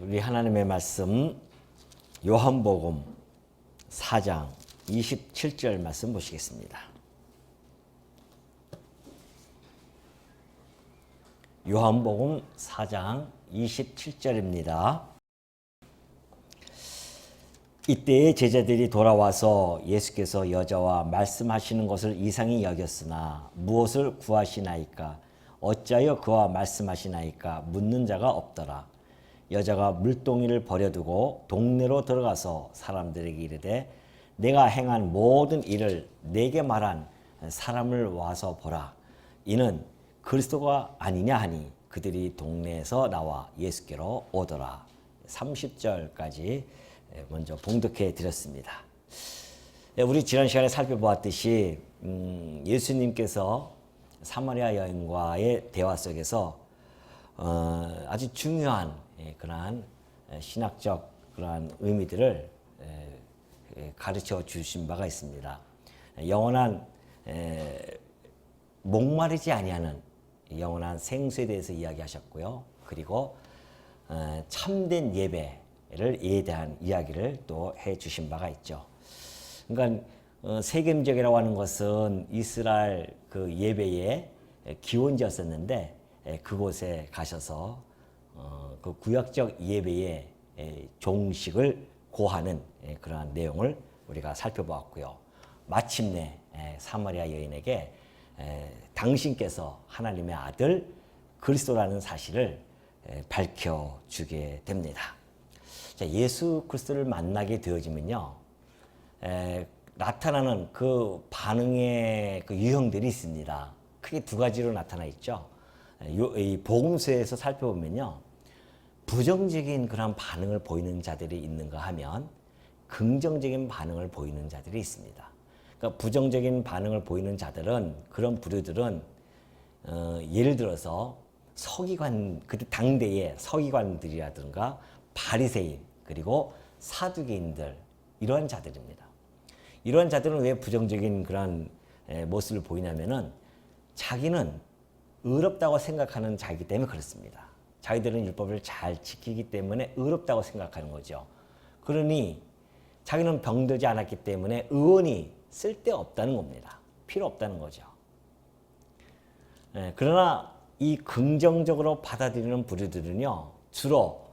우리 하나님의 말씀 요한복음 4장 27절 말씀 보시겠습니다. 요한복음 4장 27절입니다. 이때에 제자들이 돌아와서 예수께서 여자와 말씀하시는 것을 이상히 여겼으나 무엇을 구하시나이까? 어찌하여 그와 말씀하시나이까? 묻는 자가 없더라. 여자가 물동이를 버려두고 동네로 들어가서 사람들에게 이르되 내가 행한 모든 일을 내게 말한 사람을 와서 보라. 이는 그리스도가 아니냐 하니 그들이 동네에서 나와 예수께로 오더라. 30절까지 먼저 봉독해 드렸습니다. 우리 지난 시간에 살펴보았듯이 예수님께서 사마리아 여인과의 대화 속에서 아주 중요한 그러한 신학적 그러한 의미들을 가르쳐 주신 바가 있습니다. 영원한 목마르지 아니하는 영원한 생수에 대해서 이야기하셨고요. 그리고 참된 예배에 대한 이야기를 또 해 주신 바가 있죠. 그러니까 세겜적이라고 하는 것은 이스라엘 그 예배의 기원지였었는데 그곳에 가셔서 그 구약적 예배의 종식을 고하는 그러한 내용을 우리가 살펴보았고요. 마침내 사마리아 여인에게 당신께서 하나님의 아들 그리스도라는 사실을 밝혀주게 됩니다. 자, 예수 그리스도를 만나게 되어지면요, 나타나는 그 반응의 그 유형들이 있습니다. 크게 두 가지로 나타나 있죠. 이 복음서에서 살펴보면요, 부정적인 그런 반응을 보이는 자들이 있는가 하면 긍정적인 반응을 보이는 자들이 있습니다. 그러니까 부정적인 반응을 보이는 자들은, 그런 부류들은 예를 들어서 서기관, 그 당대의 서기관들이라든가 바리새인, 그리고 사두개인들, 이러한 자들입니다. 이러한 자들은 왜 부정적인 그런 모습을 보이냐면은 자기는 의롭다고 생각하는 자이기 때문에 그렇습니다. 자기들은 율법을 잘 지키기 때문에 의롭다고 생각하는 거죠. 그러니 자기는 병들지 않았기 때문에 의원이 쓸데없다는 겁니다. 필요 없다는 거죠. 그러나 이 긍정적으로 받아들이는 부류들은요, 주로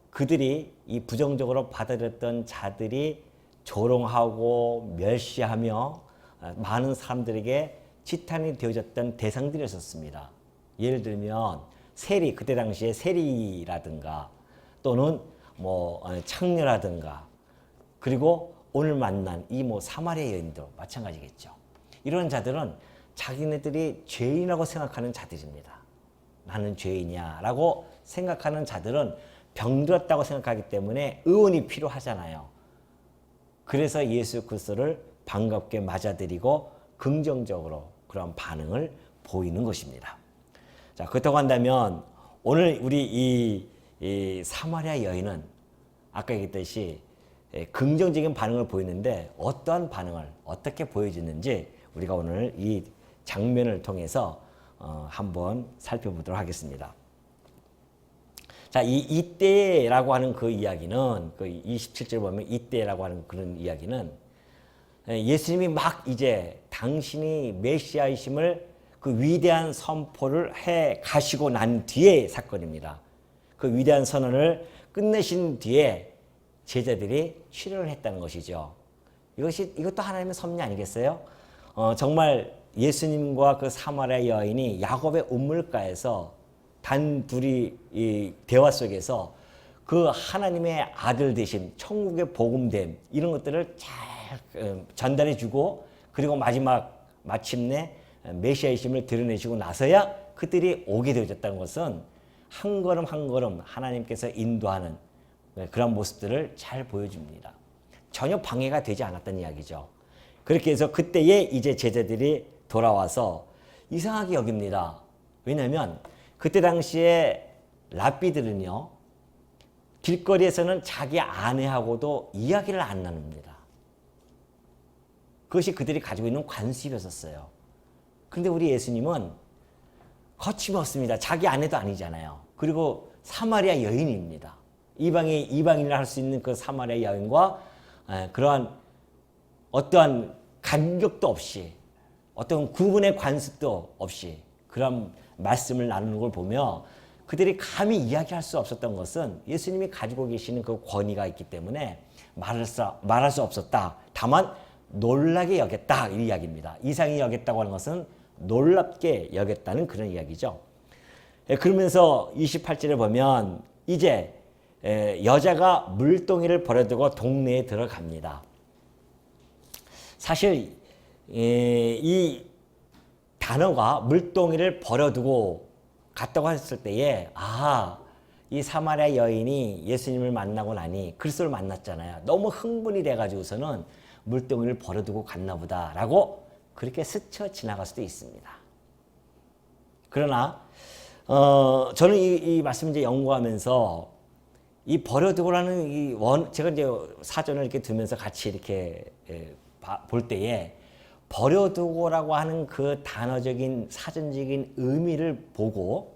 그들이 이 부정적으로 받아들였던 자들이 조롱하고 멸시하며 많은 사람들에게 지탄이 되어졌던 대상들이었습니다. 예를 들면 세리, 그때 당시에 세리라든가 또는 뭐 창녀라든가, 그리고 오늘 만난 이 뭐 사마리아 여인도 마찬가지겠죠. 이런 자들은 자기네들이 죄인이라고 생각하는 자들입니다. 나는 죄인이야라고 생각하는 자들은 병들었다고 생각하기 때문에 의원이 필요하잖아요. 그래서 예수 그리스도를 반갑게 맞아들이고 긍정적으로 그런 반응을 보이는 것입니다. 자, 그렇다고 한다면 오늘 우리 이 사마리아 여인은 아까 얘기했듯이 긍정적인 반응을 보이는데 어떠한 반응을 어떻게 보여주는지 우리가 오늘 이 장면을 통해서 한번 살펴보도록 하겠습니다. 자, 이때라고 하는 그 이야기는, 그 27절 보면 이때라고 하는 그런 이야기는 예수님이 막 이제 당신이 메시아이심을 그 위대한 선포를 해 가시고 난 뒤의 사건입니다. 그 위대한 선언을 끝내신 뒤에 제자들이 출현을 했다는 것이죠. 이것도 하나님의 섭리 아니겠어요? 정말 예수님과 그 사마리아 여인이 야곱의 우물가에서 단 둘이 이 대화 속에서 그 하나님의 아들 되심, 천국의 복음됨, 이런 것들을 잘 전달해주고, 그리고 마침내 메시아이심을 드러내시고 나서야 그들이 오게 되어졌다는 것은 한 걸음 한 걸음 하나님께서 인도하는 그런 모습들을 잘 보여줍니다. 전혀 방해가 되지 않았다는 이야기죠. 그렇게 해서 그때에 이제 제자들이 돌아와서 이상하게 여깁니다. 왜냐하면 그때 당시에 랍비들은요, 길거리에서는 자기 아내하고도 이야기를 안 나눕니다. 그것이 그들이 가지고 있는 관습이었어요. 그런데 우리 예수님은 거침없습니다. 자기 아내도 아니잖아요. 그리고 사마리아 여인입니다. 이방인이라 할 수 있는 그 사마리아 여인과 그러한 어떠한 간격도 없이 어떤 구분의 관습도 없이 그런 말씀을 나누는 걸 보며 그들이 감히 이야기할 수 없었던 것은 예수님이 가지고 계시는 그 권위가 있기 때문에 말할 수 없었다. 다만 놀라게 여겼다 이 이야기입니다. 이상히 여겼다고 하는 것은 놀랍게 여겼다는 그런 이야기죠. 그러면서 28절에 보면 이제 여자가 물동이를 버려두고 동네에 들어갑니다. 사실 이 단어가 물동이를 버려두고 갔다고 했을 때에 이 사마리아 여인이 예수님을 만나고 나니 그리스도를 만났잖아요. 너무 흥분이 돼가지고서는 물동이를 버려두고 갔나 보다라고 그렇게 스쳐 지나갈 수도 있습니다. 그러나 저는 이 말씀 이제 연구하면서 이 버려두고라는 제가 이제 사전을 이렇게 두면서 같이 이렇게 볼 때에 버려두고라고 하는 그 단어적인 사전적인 의미를 보고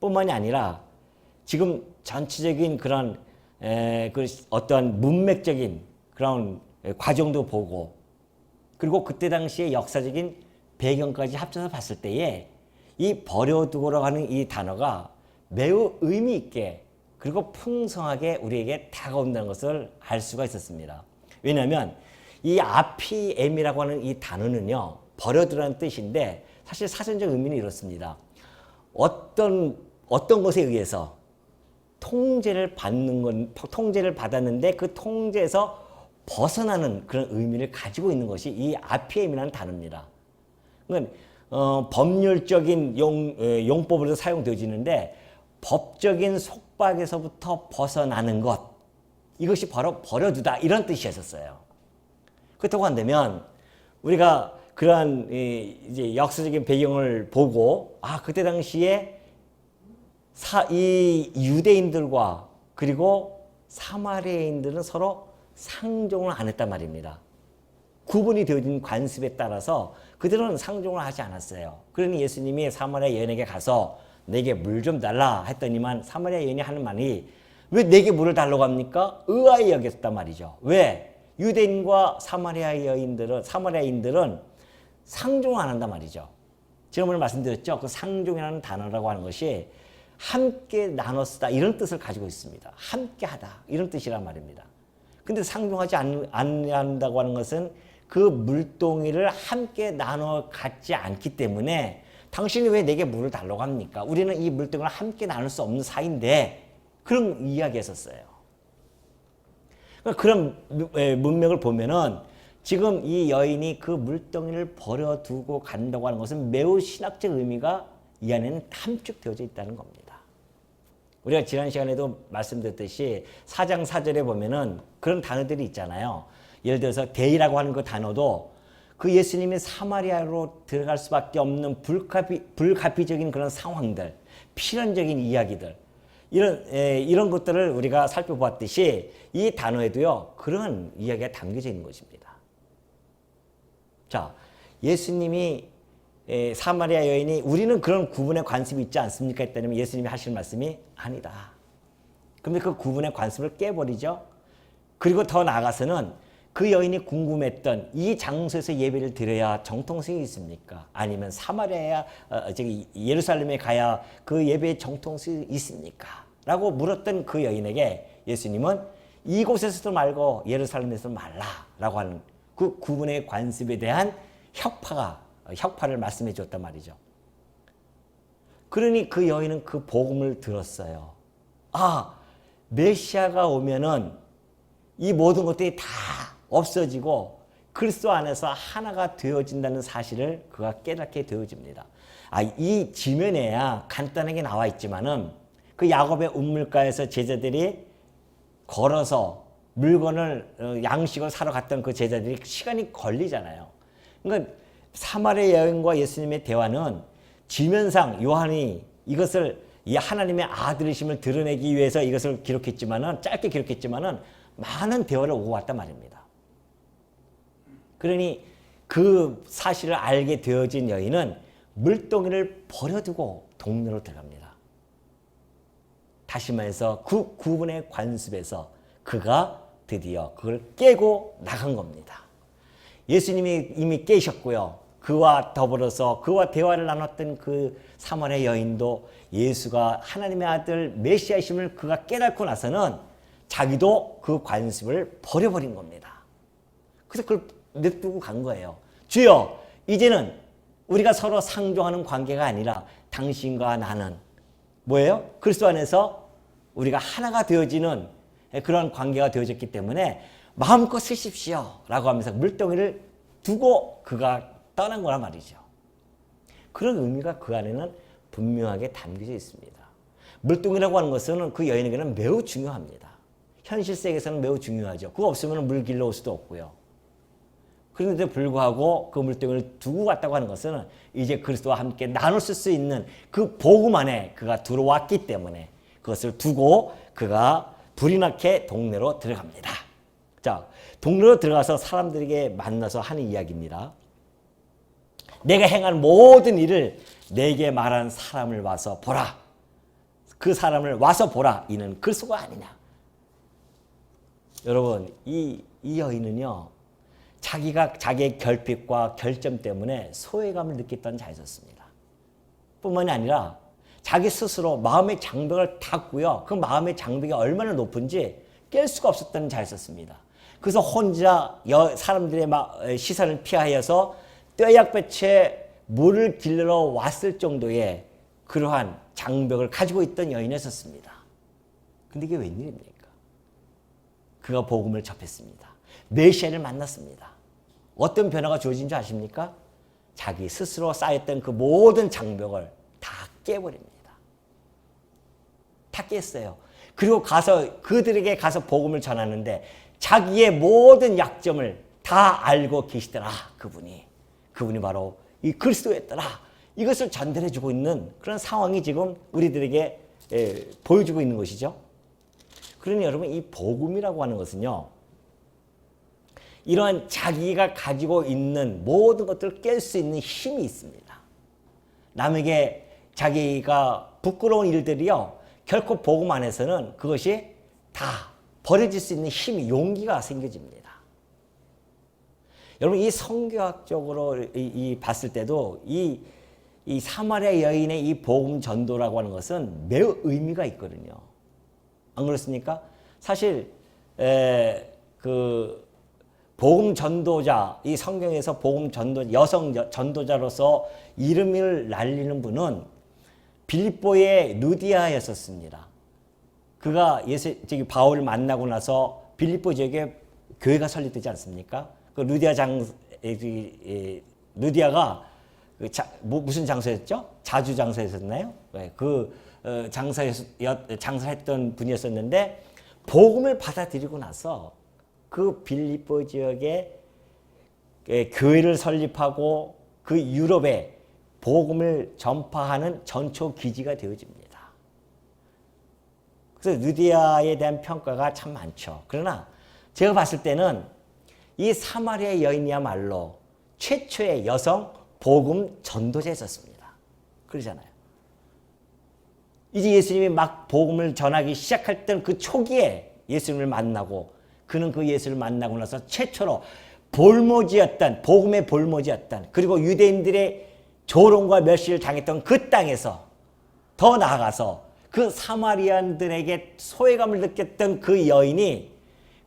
뿐만이 아니라 지금 전체적인 그런 그 어떠한 문맥적인 그런 과정도 보고 그리고 그때 당시의 역사적인 배경까지 합쳐서 봤을 때에 이 버려두고라고 하는 이 단어가 매우 의미 있게 그리고 풍성하게 우리에게 다가온다는 것을 알 수가 있었습니다. 왜냐하면 이 아피엠이라고 하는 이 단어는요, 버려두라는 뜻인데 사실 사전적 의미는 이렇습니다. 어떤 것에 의해서 통제를 받았는데 그 통제에서 벗어나는 그런 의미를 가지고 있는 것이 이 아피엠이라는 단어입니다. 그러니까 법률적인 용법으로 사용되어지는데 법적인 속박에서부터 벗어나는 것, 이것이 바로 버려두다 이런 뜻이었어요. 그렇다고 한다면 우리가 그러한 이제 역사적인 배경을 보고 그때 당시에 이 유대인들과 그리고 사마리아인들은 서로 상종을 안 했단 말입니다. 구분이 되어진 관습에 따라서 그들은 상종을 하지 않았어요. 그러니 예수님이 사마리아 여인에게 가서 내게 물 좀 달라 했더니만 사마리아 여인이 하는 말이 왜 내게 물을 달라고 합니까? 의아히 여겼단 말이죠. 왜? 유대인과 사마리아인들은 상종을 안 한단 말이죠. 제가 오늘 말씀드렸죠. 그 상종이라는 단어라고 하는 것이 함께 나눠 쓰다 이런 뜻을 가지고 있습니다. 함께 하다 이런 뜻이란 말입니다. 근데 상종하지 않는다고 하는 것은 그 물동이를 함께 나눠 갖지 않기 때문에 당신이 왜 내게 물을 달라고 합니까? 우리는 이 물동이를 함께 나눌 수 없는 사이인데 그런 이야기했었어요. 그런 문맥을 보면은 지금 이 여인이 그 물동이를 버려두고 간다고 하는 것은 매우 신학적 의미가 이 안에는 함축되어져 있다는 겁니다. 우리가 지난 시간에도 말씀드렸듯이 4장 4절에 보면은 그런 단어들이 있잖아요. 예를 들어서 대의라고 하는 그 단어도 그 예수님이 사마리아로 들어갈 수밖에 없는 불가피적인 그런 상황들, 필연적인 이야기들, 이런 것들을 우리가 살펴보았듯이 이 단어에도요, 그런 이야기가 담겨져 있는 것입니다. 자, 예수님이 사마리아 여인이 우리는 그런 구분의 관습이 있지 않습니까? 했다면 예수님이 하시는 말씀이 아니다. 그런데 그 구분의 관습을 깨버리죠. 그리고 더 나아가서는 그 여인이 궁금했던 이 장소에서 예배를 드려야 정통성이 있습니까? 아니면 사마리아야 예루살렘에 가야 그 예배의 정통성이 있습니까? 라고 물었던 그 여인에게 예수님은 이곳에서도 말고 예루살렘에서 말라라고 하는 그 구분의 관습에 대한 혁파를 말씀해 줬단 말이죠. 그러니 그 여인은 그 복음을 들었어요. 메시아가 오면은 이 모든 것들이 다 없어지고 그리스도 안에서 하나가 되어진다는 사실을 그가 깨닫게 되어집니다. 이 지면에야 간단하게 나와 있지만은 그 야곱의 운물가에서 제자들이 걸어서 물건을 양식을 사러 갔던 그 제자들이 시간이 걸리잖아요. 그러니까 사마리아 여인과 예수님의 대화는 지면상 요한이 이것을 이 하나님의 아들이심을 드러내기 위해서 이것을 기록했지만은 짧게 기록했지만은 많은 대화를 오고 왔단 말입니다. 그러니 그 사실을 알게 되어진 여인은 물동이를 버려두고 동네로 들어갑니다. 다시 말해서 그 구분의 관습에서 그가 드디어 그걸 깨고 나간 겁니다. 예수님이 이미 깨셨고요. 그와 더불어서 그와 대화를 나눴던 그 사마리아 여인도 예수가 하나님의 아들 메시아이심을 그가 깨닫고 나서는 자기도 그 관습을 버려버린 겁니다. 그래서 그걸 냅두고 간 거예요. 주여, 이제는 우리가 서로 상종하는 관계가 아니라 당신과 나는 뭐예요? 그리스도 안에서 우리가 하나가 되어지는 그런 관계가 되어졌기 때문에 마음껏 쓰십시오 라고 하면서 물동이를 두고 그가 떠난 거란 말이죠. 그런 의미가 그 안에는 분명하게 담겨져 있습니다. 물동이라고 하는 것은 그 여인에게는 매우 중요합니다. 현실 세계에서는 매우 중요하죠. 그거 없으면 물 길러 올 수도 없고요. 그런데도 불구하고 그 물동이를 두고 갔다고 하는 것은 이제 그리스도와 함께 나눌 수 있는 그 복음 안에 그가 들어왔기 때문에 그것을 두고 그가 불이 나게 동네로 들어갑니다. 자, 동네로 들어가서 사람들에게 만나서 하는 이야기입니다. 내가 행한 모든 일을 내게 말한 사람을 와서 보라. 그 사람을 와서 보라. 이는 그리스도가 아니냐. 여러분, 이 여인은요, 자기가 자기의 결핍과 결점 때문에 소외감을 느꼈던 자였습니다. 뿐만이 아니라 자기 스스로 마음의 장벽을 닫고요. 그 마음의 장벽이 얼마나 높은지 깰 수가 없었던 자였습니다. 그래서 혼자 사람들의 시선을 피하여서 뙤약볕에 물을 길러 왔을 정도의 그러한 장벽을 가지고 있던 여인이었습니다. 근데 이게 웬일입니까? 그가 복음을 접했습니다. 메시아를 만났습니다. 어떤 변화가 주어진 줄 아십니까? 자기 스스로 쌓였던 그 모든 장벽을 다 깨버립니다. 다 깼어요. 그리고 그들에게 가서 복음을 전하는데 자기의 모든 약점을 다 알고 계시더라. 그분이 바로 이 그리스도였더라. 이것을 전달해주고 있는 그런 상황이 지금 우리들에게 보여주고 있는 것이죠. 그러니 여러분, 이 복음이라고 하는 것은요, 이러한 자기가 가지고 있는 모든 것들을 깰 수 있는 힘이 있습니다. 남에게 자기가 부끄러운 일들이요, 결코 복음 안에서는 그것이 다 버려질 수 있는 힘이, 용기가 생겨집니다. 여러분, 이 성교학적으로 봤을 때도 이 사마리아 여인의 이 복음 전도라고 하는 것은 매우 의미가 있거든요. 안 그렇습니까? 사실 그 복음 전도자, 이 성경에서 복음 전도 여성 전도자로서 이름을 날리는 분은 빌립보의 루디아였었습니다. 그가 바울을 만나고 나서 빌립보 지역에 교회가 설립되지 않습니까? 그 루디아가 무슨 장소였죠? 자주 장소였었나요? 장사했던 분이었었는데 복음을 받아들이고 나서 그 빌립보 지역에 교회를 설립하고 그 유럽에 복음을 전파하는 전초 기지가 되어집니다. 그래서 루디아에 대한 평가가 참 많죠. 그러나 제가 봤을 때는 이 사마리아 여인이야말로 최초의 여성 복음 전도자였었습니다. 그러잖아요. 이제 예수님이 막 복음을 전하기 시작할 그 초기에 예수님을 만나고 그는 그 예수를 만나고 나서 최초로 볼모지였던, 복음의 볼모지였던, 그리고 유대인들의 조롱과 멸시를 당했던 그 땅에서 더 나아가서 그 사마리안들에게 소외감을 느꼈던 그 여인이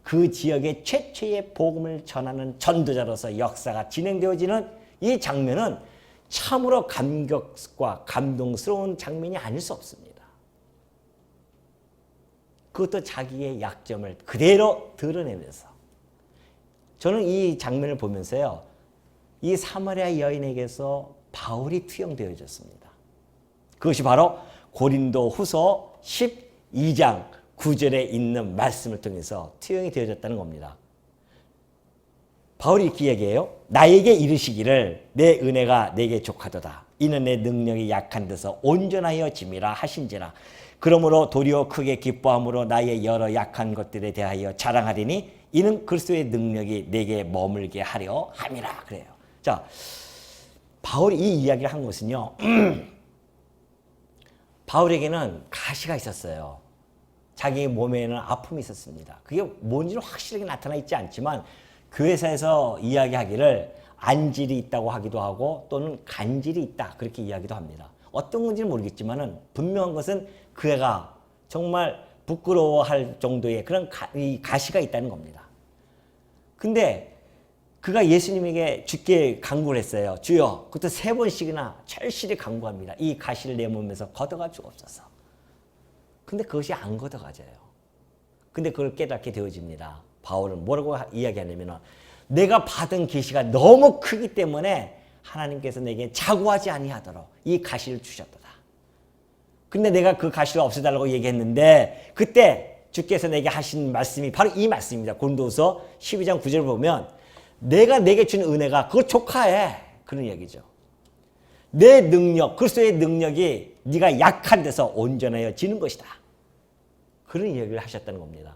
그 지역의 최초의 복음을 전하는 전도자로서 역사가 진행되어지는 이 장면은 참으로 감격과 감동스러운 장면이 아닐 수 없습니다. 그것도 자기의 약점을 그대로 드러내면서, 저는 이 장면을 보면서요, 이 사마리아 여인에게서 바울이 투영되어졌습니다. 그것이 바로 고린도 후서 12장 9절에 있는 말씀을 통해서 투영이 되어졌다는 겁니다. 바울이 이렇게 얘기해요. 나에게 이르시기를 내 은혜가 내게 족하도다. 이는 내 능력이 약한 데서 온전하여 짐이라 하신지라. 그러므로 도리어 크게 기뻐함으로 나의 여러 약한 것들에 대하여 자랑하리니 이는 그리스도의 능력이 내게 머물게 하려 함이라. 그래요. 자, 바울이 이 이야기를 한 것은요, 바울에게는 가시가 있었어요. 자기 몸에는 아픔이 있었습니다. 그게 뭔지는 확실하게 나타나 있지 않지만 교회사에서 이야기하기를 안질이 있다고 하기도 하고 또는 간질이 있다 그렇게 이야기도 합니다. 어떤 건지는 모르겠지만은 분명한 것은 그 애가 정말 부끄러워할 정도의 그런 가시가 있다는 겁니다. 근데 그가 예수님에게 주께 간구를 했어요. 주여, 그것도 3번씩이나 절실히 간구합니다. 이 가시를 내 몸에서 걷어가 주옵소서. 근데 그것이 안 걷어가져요. 근데 그걸 깨닫게 되어집니다. 바울은 뭐라고 이야기하냐면 내가 받은 계시가 너무 크기 때문에 하나님께서 내게 자고하지 아니하도록 이 가시를 주셨도다. 근데 내가 그 가시를 없애달라고 얘기했는데 그때 주께서 내게 하신 말씀이 바로 이 말씀입니다. 고린도후서 12장 9절을 보면 내가 내게 준 은혜가 그걸 족하해. 그런 얘기죠. 내 능력, 그리스도의 능력이 네가 약한 데서 온전해지는 것이다. 그런 이야기를 하셨다는 겁니다.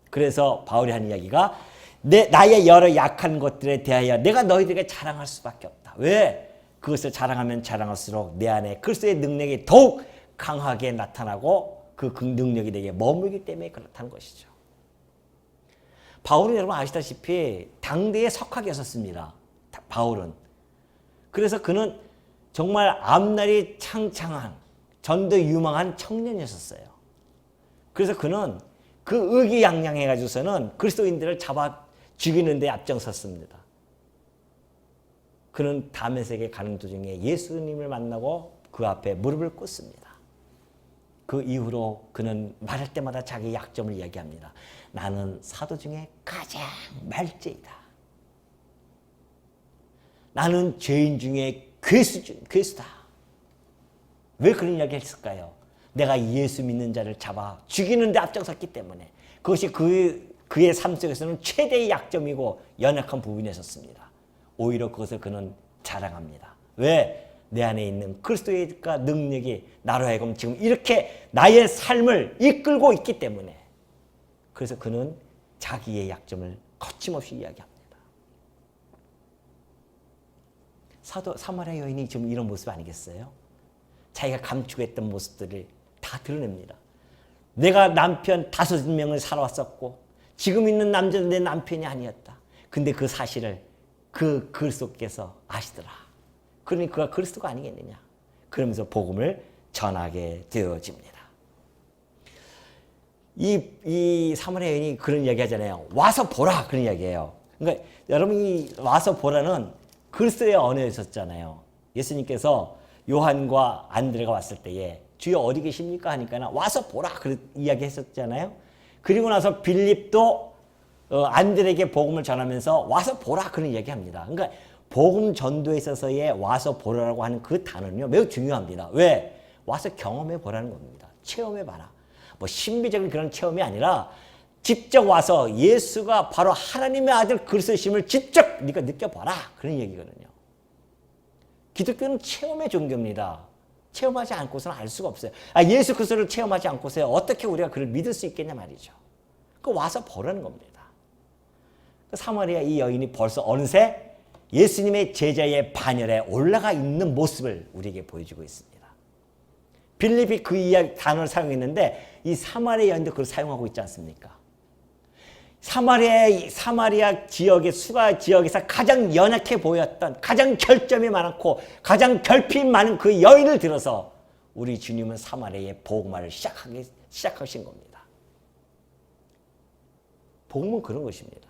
그래서 바울이 하는 이야기가 나의 여러 약한 것들에 대하여 내가 너희들에게 자랑할 수밖에 없다. 왜? 그것을 자랑하면 자랑할수록 내 안에 그리스도의 능력이 더욱 강하게 나타나고 그 능력이 내게 머물기 때문에 그렇다는 것이죠. 바울은 여러분 아시다시피 당대의 석학이었습니다. 바울은. 그래서 그는 정말 앞날이 창창한 전도 유망한 청년이었어요. 그래서 그는 그 의기양양해가지고서는 그리스도인들을 잡아 죽이는 데 앞장섰습니다. 그는 다메섹에 가는 도중에 예수님을 만나고 그 앞에 무릎을 꿇습니다. 그 이후로 그는 말할 때마다 자기 약점을 이야기합니다. 나는 사도 중에 가장 말죄이다. 나는 죄인 중에 괴수다. 왜 그런 이야기 했을까요? 내가 예수 믿는 자를 잡아 죽이는 데 앞장섰기 때문에 그것이 그의 삶 속에서는 최대의 약점이고 연약한 부분이었습니다. 오히려 그것을 그는 자랑합니다. 왜? 내 안에 있는 그리스도의 능력이 나로 하여금 지금 이렇게 나의 삶을 이끌고 있기 때문에 그래서 그는 자기의 약점을 거침없이 이야기합니다. 사마리아 여인이 지금 이런 모습 아니겠어요? 자기가 감추고 했던 모습들을 다 드러냅니다. 내가 남편 5명을 살아왔었고 지금 있는 남자는 내 남편이 아니었다. 근데 그 사실을 그 그리스도께서 아시더라. 그러니 그가 그리스도가 아니겠느냐. 그러면서 복음을 전하게 되어집니다. 이 사마리아 여인이 그런 이야기 하잖아요. 와서 보라 그런 이야기예요. 그러니까 여러분이 와서 보라는 그리스도의 언어였었잖아요. 예수님께서 요한과 안드레가 왔을 때에 주여 어디 계십니까 하니까 와서 보라 그런 이야기 했었잖아요. 그리고 나서 빌립도 안드레에게 복음을 전하면서 와서 보라 그런 이야기 합니다. 그러니까 복음 전도에 있어서의 와서 보라라고 하는 그 단어는요 매우 중요합니다. 왜? 와서 경험해 보라는 겁니다. 체험해 봐라. 뭐 신비적인 그런 체험이 아니라 직접 와서 예수가 바로 하나님의 아들 그리스도심을 직접 네가 느껴봐라 그런 얘기거든요. 기독교는 체험의 종교입니다. 체험하지 않고서는 알 수가 없어요. 예수 그리스도를 체험하지 않고서 어떻게 우리가 그를 믿을 수 있겠냐 말이죠. 그 와서 보라는 겁니다. 사마리아 이 여인이 벌써 어느새 예수님의 제자의 반열에 올라가 있는 모습을 우리에게 보여주고 있습니다. 빌립이 그 이야기 단어를 사용했는데 이 사마리아 여인도 그걸 사용하고 있지 않습니까? 사마리아 지역의 수가 지역에서 가장 연약해 보였던 가장 결점이 많고 가장 결핍이 많은 그 여인을 들어서 우리 주님은 사마리아의 복음화를 시작하신 겁니다. 복음은 그런 것입니다.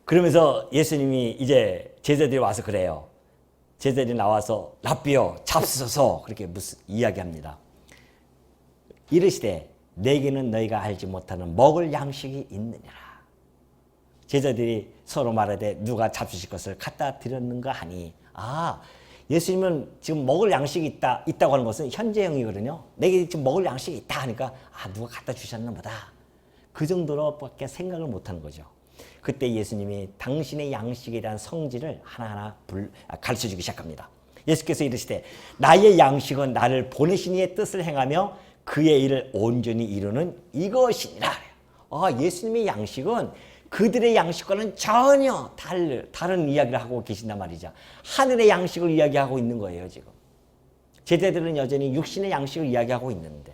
그러면서 예수님이 이제 제자들이 와서 그래요. 제자들이 나와서 랍비여 잡수소서 그렇게 이야기합니다. 이르시되 내게는 너희가 알지 못하는 먹을 양식이 있느니라. 제자들이 서로 말하되 누가 잡수실 것을 갖다 드렸는가 하니 예수님은 지금 먹을 양식이 있다고 하는 것은 현재형이거든요. 내게 지금 먹을 양식이 있다 하니까 누가 갖다 주셨나 보다. 그 정도로밖에 생각을 못하는 거죠. 그때 예수님이 당신의 양식에 대한 성질을 하나하나 가르쳐주기 시작합니다. 예수께서 이르시되 나의 양식은 나를 보내신 이의 뜻을 행하며 그의 일을 온전히 이루는 이것이니라. 예수님의 양식은 그들의 양식과는 전혀 다른 이야기를 하고 계신단 말이죠. 하늘의 양식을 이야기하고 있는 거예요 지금. 제자들은 여전히 육신의 양식을 이야기하고 있는데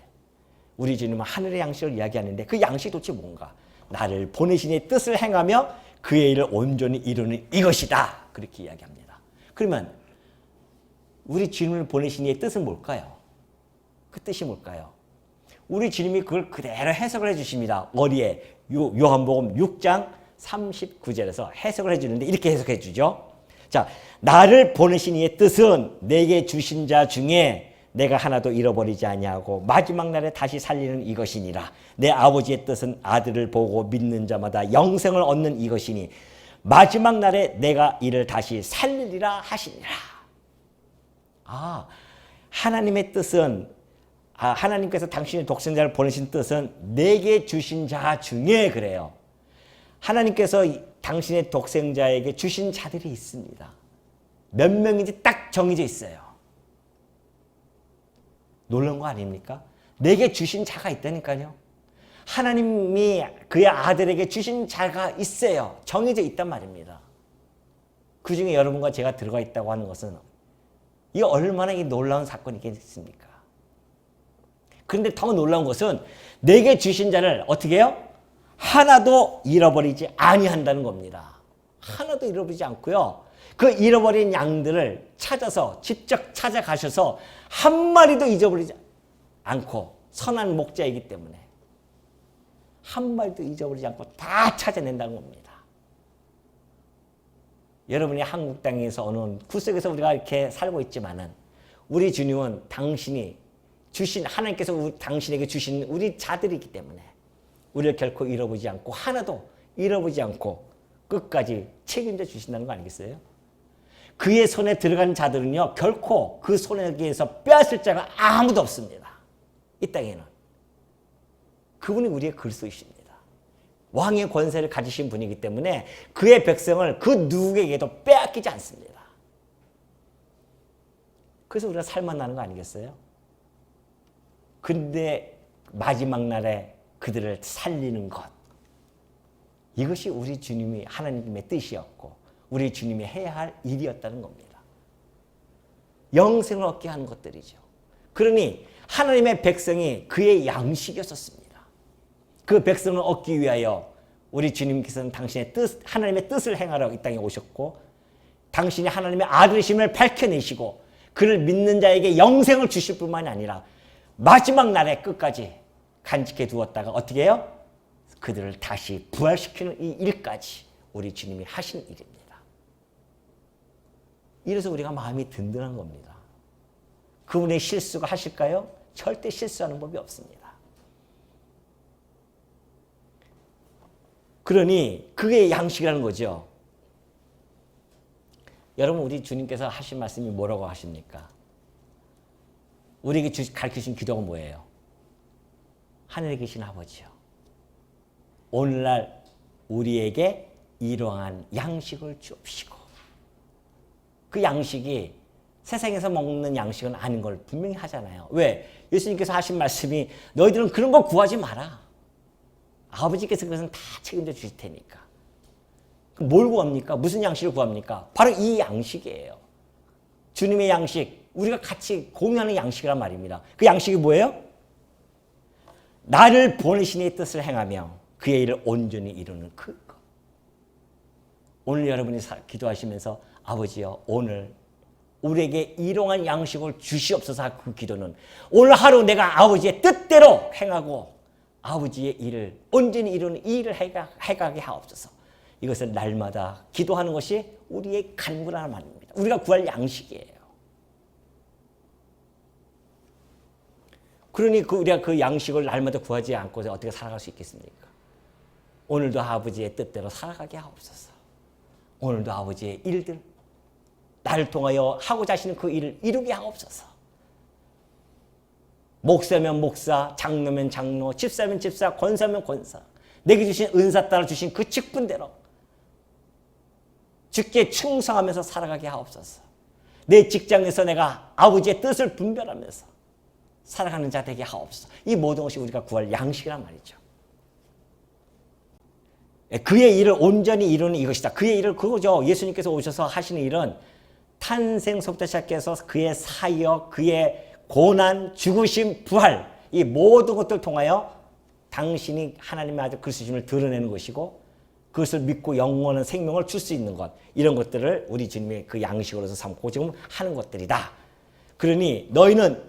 우리 주님은 하늘의 양식을 이야기하는데 그 양식이 도대체 뭔가? 나를 보내신 이의 뜻을 행하며 그의 일을 온전히 이루는 이것이다. 그렇게 이야기합니다. 그러면 우리 주님을 보내신 이의 뜻은 뭘까요? 그 뜻이 뭘까요? 우리 주님이 그걸 그대로 해석을 해주십니다. 어디에? 요한복음 6장 39절에서 해석을 해주는데 이렇게 해석해 주죠. 자, 나를 보내신 이의 뜻은 내게 주신 자 중에 내가 하나도 잃어버리지 아니하고 마지막 날에 다시 살리는 이것이니라. 내 아버지의 뜻은 아들을 보고 믿는 자마다 영생을 얻는 이것이니 마지막 날에 내가 이를 다시 살리리라 하시니라. 하나님의 뜻은 하나님께서 당신의 독생자를 보내신 뜻은 내게 주신 자 중에 그래요. 하나님께서 당신의 독생자에게 주신 자들이 있습니다. 몇 명인지 딱 정해져 있어요. 놀라운 거 아닙니까? 내게 주신 자가 있다니까요. 하나님이 그의 아들에게 주신 자가 있어요. 정해져 있단 말입니다. 그 중에 여러분과 제가 들어가 있다고 하는 것은 이게 얼마나 놀라운 사건이겠습니까? 그런데 더 놀라운 것은 내게 주신 자를 어떻게 해요? 하나도 잃어버리지 아니한다는 겁니다. 하나도 잃어버리지 않고요. 그 잃어버린 양들을 찾아서 직접 찾아가셔서 한 마리도 잊어버리지 않고 선한 목자이기 때문에 한 마리도 잊어버리지 않고 다 찾아낸다는 겁니다. 여러분이 한국 땅에서 어느 구석에서 우리가 이렇게 살고 있지만은 우리 주님은 당신이 주신 하나님께서 당신에게 주신 우리 자들이기 때문에 우리를 결코 잃어보지 않고 하나도 잃어보지 않고 끝까지 책임져 주신다는 거 아니겠어요? 그의 손에 들어간 자들은요 결코 그 손에게서 빼앗을 자가 아무도 없습니다. 이 땅에는 그분이 우리의 그리스도이십니다. 왕의 권세를 가지신 분이기 때문에 그의 백성을 그 누구에게도 빼앗기지 않습니다. 그래서 우리가 살만나는 거 아니겠어요? 근데 마지막 날에 그들을 살리는 것, 이것이 우리 주님이 하나님의 뜻이었고 우리 주님이 해야 할 일이었다는 겁니다. 영생을 얻게 하는 것들이죠. 그러니 하나님의 백성이 그의 양식이었습니다. 그 백성을 얻기 위하여 우리 주님께서는 당신의 뜻, 하나님의 뜻을 행하러 이 땅에 오셨고 당신이 하나님의 아들이심을 밝혀내시고 그를 믿는 자에게 영생을 주실 뿐만이 아니라 마지막 날에 끝까지 간직해 두었다가 어떻게 해요? 그들을 다시 부활시키는 이 일까지 우리 주님이 하신 일입니다. 이래서 우리가 마음이 든든한 겁니다. 그분의 실수가 하실까요? 절대 실수하는 법이 없습니다. 그러니 그게 양식이라는 거죠. 여러분 우리 주님께서 하신 말씀이 뭐라고 하십니까? 우리에게 가르치신 기도가 뭐예요? 하늘에 계신 아버지요. 오늘날 우리에게 이러한 양식을 주옵시고 그 양식이 세상에서 먹는 양식은 아닌 걸 분명히 하잖아요. 왜? 예수님께서 하신 말씀이 너희들은 그런 거 구하지 마라. 아버지께서 그것은 다 책임져 주실 테니까. 뭘 구합니까? 무슨 양식을 구합니까? 바로 이 양식이에요. 주님의 양식, 우리가 같이 공유하는 양식이란 말입니다. 그 양식이 뭐예요? 나를 보내신 이의 뜻을 행하며 그의 일을 온전히 이루는 그것. 오늘 여러분이 기도하시면서 아버지여 오늘 우리에게 일용할 양식을 주시옵소서. 그 기도는 오늘 하루 내가 아버지의 뜻대로 행하고 아버지의 일을 온전히 이루는 이 일을 해가게 하옵소서. 이것은 날마다 기도하는 것이 우리의 간구라는 말입니다. 우리가 구할 양식이에요. 그러니 우리가 그 양식을 날마다 구하지 않고 어떻게 살아갈 수 있겠습니까? 오늘도 아버지의 뜻대로 살아가게 하옵소서. 오늘도 아버지의 일들, 나를 통하여 하고자 하시는 그 일을 이루게 하옵소서. 목사면 목사, 장로면 장로, 집사면 집사, 권사면 권사, 내게 주신 은사 따라 주신 그 직분대로 주께 충성하면서 살아가게 하옵소서. 내 직장에서 내가 아버지의 뜻을 분별하면서 살아가는 자 되게 하옵소서. 이 모든 것이 우리가 구할 양식이란 말이죠. 그의 일을 온전히 이루는 이것이다. 그의 일을 그거죠. 예수님께서 오셔서 하시는 일은 탄생서부터 시작해서 그의 사역, 그의 고난, 죽으심, 부활, 이 모든 것들을 통하여 당신이 하나님의 아들 그리스도심을 드러내는 것이고 그것을 믿고 영원한 생명을 줄 수 있는 것, 이런 것들을 우리 주님의 그 양식으로서 삼고 지금 하는 것들이다. 그러니 너희는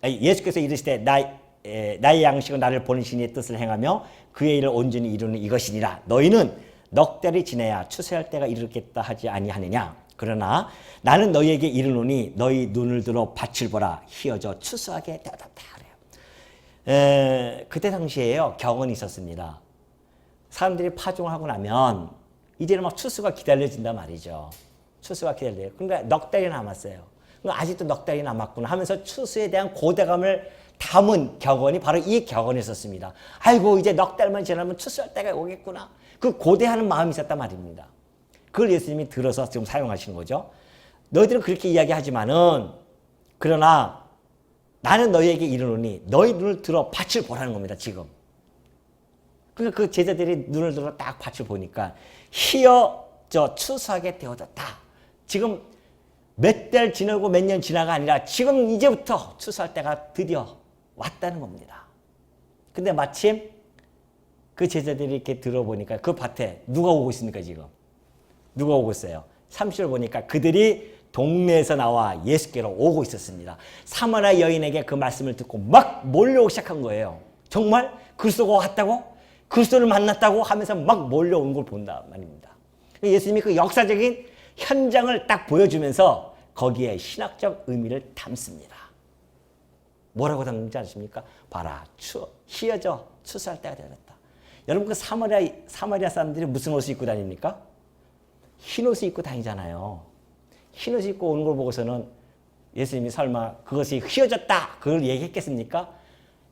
예수께서 이르시되 나의 양식은 나를 보내신 이의 뜻을 행하며 그의 일을 온전히 이루는 이것이니라. 너희는 넉 달이 지나야 추수할 때가 이르겠다 하지 아니하느냐. 그러나 나는 너희에게 이르노니 너희 눈을 들어 밭을 보라. 희어져 추수하게 되었다. 그때 당시에요, 격언이 있었습니다. 사람들이 파종을 하고 나면 이제는 막 추수가 기다려진단 말이죠. 추수가 기다려요. 그러니까 넉 달이 남았어요. 아직도 넉 달이 남았구나 하면서 추수에 대한 고대감을 담은 격언이 바로 이 격언이 있었습니다. 아이고 이제 넉 달만 지나면 추수할 때가 오겠구나. 그 고대하는 마음이 있었단 말입니다. 그걸 예수님이 들어서 지금 사용하시는 거죠. 너희들은 그렇게 이야기하지만은 그러나 나는 너희에게 이르노니 너희 눈을 들어 밭을 보라는 겁니다. 지금. 그러니까 그 제자들이 눈을 들어 딱 밭을 보니까 희어져 추수하게 되어졌다. 지금 몇 달 지나고 몇 년 지나가 아니라 지금 이제부터 추수할 때가 드디어 왔다는 겁니다. 근데 마침 그 제자들이 이렇게 들어보니까 그 밭에 누가 오고 있습니까 지금? 누가 오고 있어요? 30절 보니까 그들이 동네에서 나와 예수께로 오고 있었습니다. 사마리아 여인에게 그 말씀을 듣고 막 몰려오기 시작한 거예요. 정말 그리스도가 왔다고? 그리스도를 만났다고 하면서 막 몰려온 걸 본다 말입니다. 예수님이 그 역사적인 현장을 딱 보여주면서 거기에 신학적 의미를 담습니다. 뭐라고 담는지 아십니까? 봐라, 희어져 추수할 때가 되었다. 여러분 그 사마리아 사람들이 무슨 옷을 입고 다닙니까? 흰 옷을 입고 다니잖아요. 흰 옷을 입고 오는 걸 보고서는 예수님이 설마 그것이 휘어졌다 그걸 얘기했겠습니까?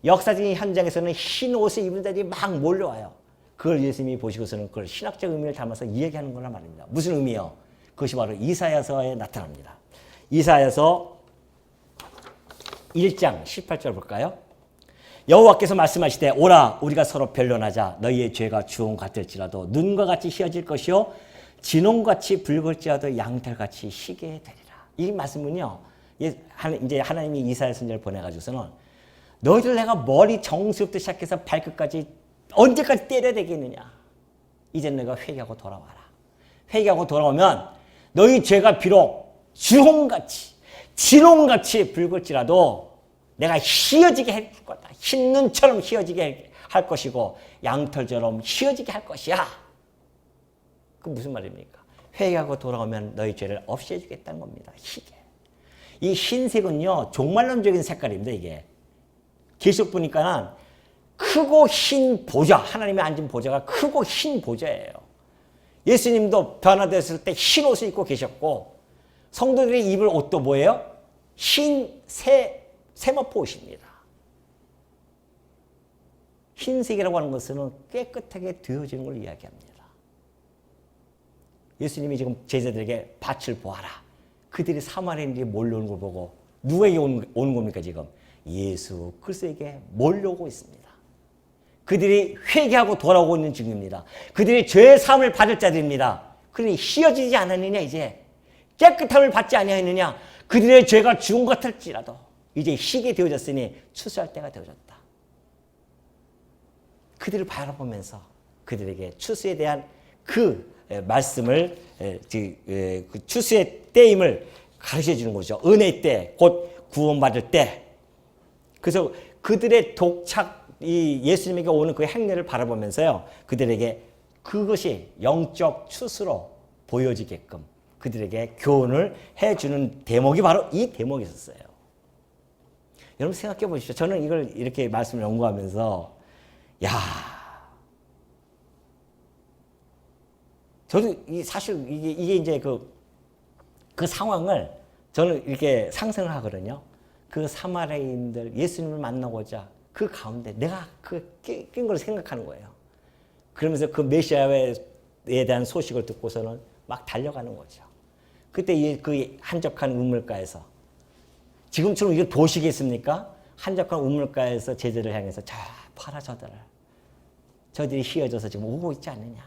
역사적인 현장에서는 흰 옷을 입은 자들이 막 몰려와요. 그걸 예수님이 보시고서는 그걸 신학적 의미를 담아서 이야기하는 거란 말입니다. 무슨 의미요? 그것이 바로 이사야서에 나타납니다. 이사야서 1장 18절 볼까요? 여호와께서 말씀하시되 오라 우리가 서로 변론하자. 너희의 죄가 주홍 같을지라도 눈과 같이 희어질 것이요 진홍같이 붉을지라도 양털같이 희게 되리라. 이 말씀은요, 이제 하나님이 이사야 선지자를 보내가지고서는 너희들 내가 머리 정수부터 시작해서 발끝까지 언제까지 때려야 되겠느냐. 이제 내가 회개하고 돌아와라. 회개하고 돌아오면 너희 죄가 비록 주홍같이 진홍같이 붉을지라도 내가 희어지게 할 거다. 흰 눈처럼 희어지게 할 것이고 양털처럼 희어지게 할 것이야. 그 무슨 말입니까? 회개하고 돌아오면 너희 죄를 없애주겠다는 겁니다. 희게. 이 흰색은요, 종말론적인 색깔입니다. 이게. 계속 보니까 크고 흰 보좌, 하나님이 앉은 보좌가 크고 흰 보좌예요. 예수님도 변화됐을 때 흰 옷을 입고 계셨고 성도들이 입을 옷도 뭐예요? 흰 세마포 옷입니다. 흰색이라고 하는 것은 깨끗하게 되어지는 걸 이야기합니다. 예수님이 지금 제자들에게 밭을 보아라. 그들이 사마리아인들이 몰려오는 걸 보고 누구에게 오는 겁니까 지금? 예수 그리스도에게 몰려오고 있습니다. 그들이 회개하고 돌아오고 있는 중입니다. 그들이 죄의 사함을 받을 자들입니다. 그러니 희어지지 않았느냐 이제? 깨끗함을 받지 아니하느냐? 그들의 죄가 죽은 것 같을지라도 이제 희게 되어졌으니 추수할 때가 되어졌다. 그들을 바라보면서 그들에게 추수에 대한 그 말씀을 그 추수의 때임을 가르쳐 주는 거죠. 은혜의 때, 곧 구원받을 때. 그래서 그들의 이 예수님에게 오는 그 행렬을 바라보면서요, 그들에게 그것이 영적 추수로 보여지게끔 그들에게 교훈을 해주는 대목이 바로 이 대목이 있었어요. 여러분 생각해 보십시오. 저는 이걸 이렇게 말씀을 연구하면서 저도 사실 이게 이제 그 상황을 저는 이렇게 상상을 하거든요. 그 사마리아인들 예수님을 만나고자 그 가운데 내가 낀 걸 생각하는 거예요. 그러면서 그 메시아에 대한 소식을 듣고서는 막 달려가는 거죠. 그때 그 한적한 우물가에서 지금처럼 이게 도시겠습니까? 한적한 우물가에서 제자를 향해서 저 봐라 저들이 휘어져서 지금 오고 있지 않느냐.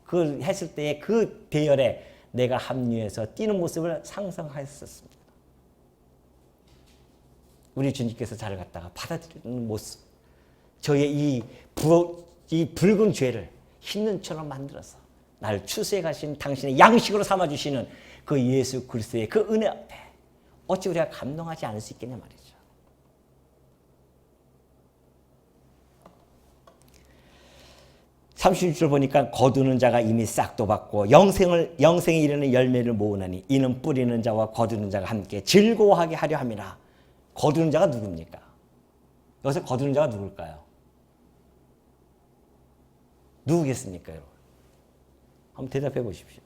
그걸 했을 때의 그 대열에 내가 합류해서 뛰는 모습을 상상하였었습니다. 우리 주님께서 저를 갖다가 받아들이는 모습, 저의 이 붉은 죄를 흰 눈처럼 만들어서 나를 추수해 가신 당신의 양식으로 삼아주시는 그 예수 그리스도의 그 은혜 앞에 어찌 우리가 감동하지 않을 수 있겠냐 말이죠. (36절) 보니까 거두는 자가 이미 싹도 받고 영생에 이르는 열매를 모으나니 이는 뿌리는 자와 거두는 자가 함께 즐거워하게 하려 함이라. 거두는 자가 누굽니까? 여기서 거두는 자가 누굴까요? 누구겠습니까, 여러분? 한번 대답해 보십시오.